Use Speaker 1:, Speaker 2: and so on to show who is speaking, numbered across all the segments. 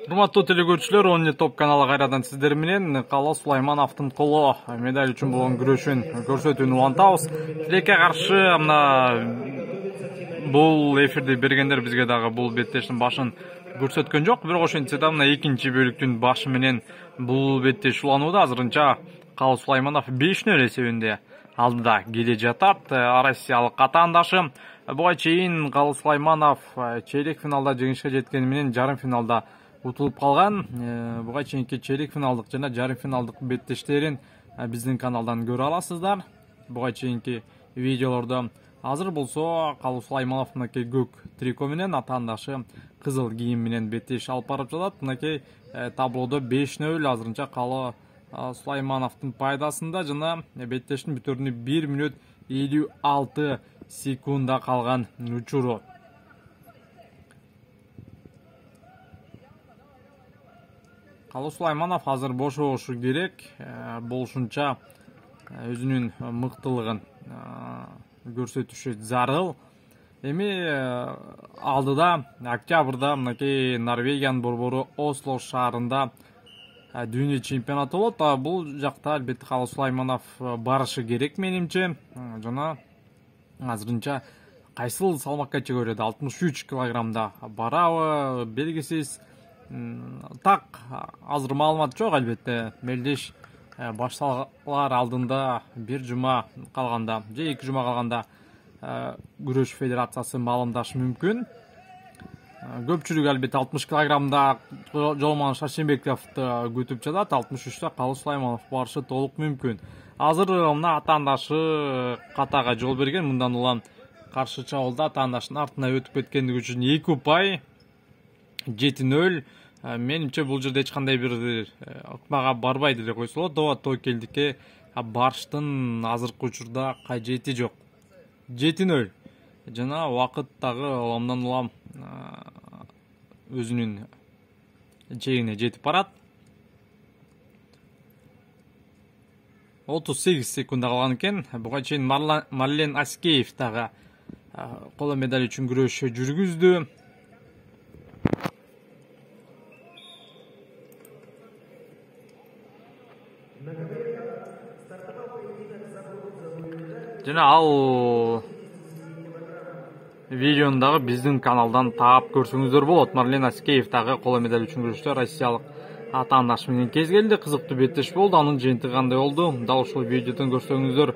Speaker 1: Урматтуу телекөрүүчүлөр, 10 топ каналы кайрадан сиздер менен Кала Сулаймановдун коло медаль үчүн болгон күрөшүн көрсөтүүнү улантабыз. Тилекке каршы бул эфирди бергендер бизге дагы бул беттештин башын көрсөткөн жок. Бирок ошентсе да мына экинчи бөлүктүн башы менен бул беттеш уланууда. Азырынча Кала Сулайманов 5-0 эсебинде алдыда келе жатат. Россиялык атаандашы буга чейин Кала Сулайманов чейрек финалда жеңишке жеткени менен жарым финалда утулуп калган. Буга чейинки чейрек финалдык жана жарым финалдык беттештерин биздин каналдан көрө аласыздар. Буга чейинки видеолордо. Азыр болсо Кала Сулайманов мынакей көк трико менен, атаандашы кызыл кийим менен беттеш алып барып жатат. Мынакей таблодо 5-0 азырынча Кала Сулаймановдун пайдасында жана беттештин бүтөрүнө 1 мүнөт 56 секунда калган учуру. Кала Сулайманов азыр бошобошу керек, болушунча өзүнүн мыктылыгын көрсөтүшү зарыл. Эми алдыда октябрда мынакей Норвегиянын борбору Осло шаарында дүйнө чемпионаты болот. Бул жакта албетте Кала Сулайманов барышы керек менимче. Жана азырынча кайсыл салмак категорияда 63 килограммда барабы белгисиз. Так азыр маалымат жок албетте. Мелдеш башталар алдында бир жума калганда же 2 жума калганда күрөш федерациясы маалымдашы мүмкүн. Көпчүлүк албетте 60 килограммда Жолман Шаршембековду күтүп жатат. 63-та Кала Сулайманов барышы толук мүмкүн. Азыр мына атаандашы катага жол берген. Мындан улам каршы чабуулда атаандашынын артына өтүп кеткендиги үчүн 2 упай 7-0. Менимче бул жерде эч кандай бир ыкмага барбайт эле койсо болот. Ооба тобокелдикке барыштын азыркы учурда кажети жок. 7-0. Жана убакыт дагы уламдан улам өзүнүн чегине жетип барат. 38 секунда калган экен. Буга чейин Марлен Аскеев дагы коло медаль үчүн күрөш жүргүздү. Жана ал видеону дагы биздин каналдан таап көрсөңүздөр болот. Марлен Аскеев дагы коло медаль үчүн күрөштө россиялык атаандашы менен кезгелди. Кызыктуу беттеш болду. Анын жыйынтыгы кандай болду? Дал ушул видеодон көрсөңүздөр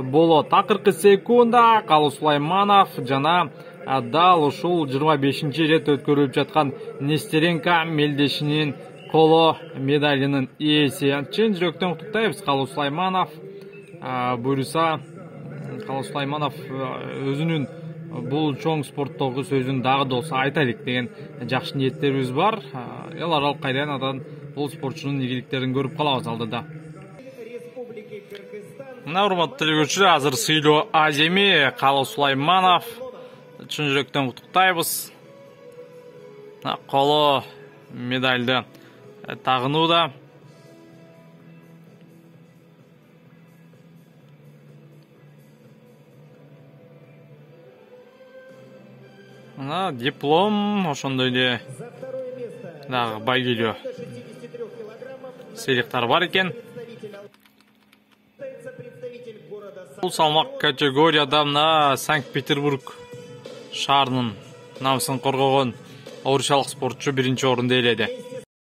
Speaker 1: болот. Акыркы секунда Кала Сулайманов жана дал ушул 25-чи ирет өткөрүлүп жаткан Нестеренко мелдешинин коло медалынын ээси. Чын жүрөктөн куттуктайбыз Кала Сулайманов. Буюрса Кала Сулайманов өзүнүн бул чоң спорттогу сөзүн дагы да болсо айтайлык деген жакшы ниеттерибиз бар. Эл аралык кайрадан бул спортчунун ийгиликтерин көрүп калабыз алдыда. Мына урматтуу телекөрүүчүлөр, азыр сыйлоо аземи Кала Сулайманов. Чын жүрөктөн куттуктайбыз. Коло медальды тагынууда. Мына диплом, ошондой эле дагы байгелүү сыйлыктар бар экен. Бул салмак категорияда мына Санкт-Петербург шаарынын намысын коргогон орусиялык спортчу 1-орунду ээледи.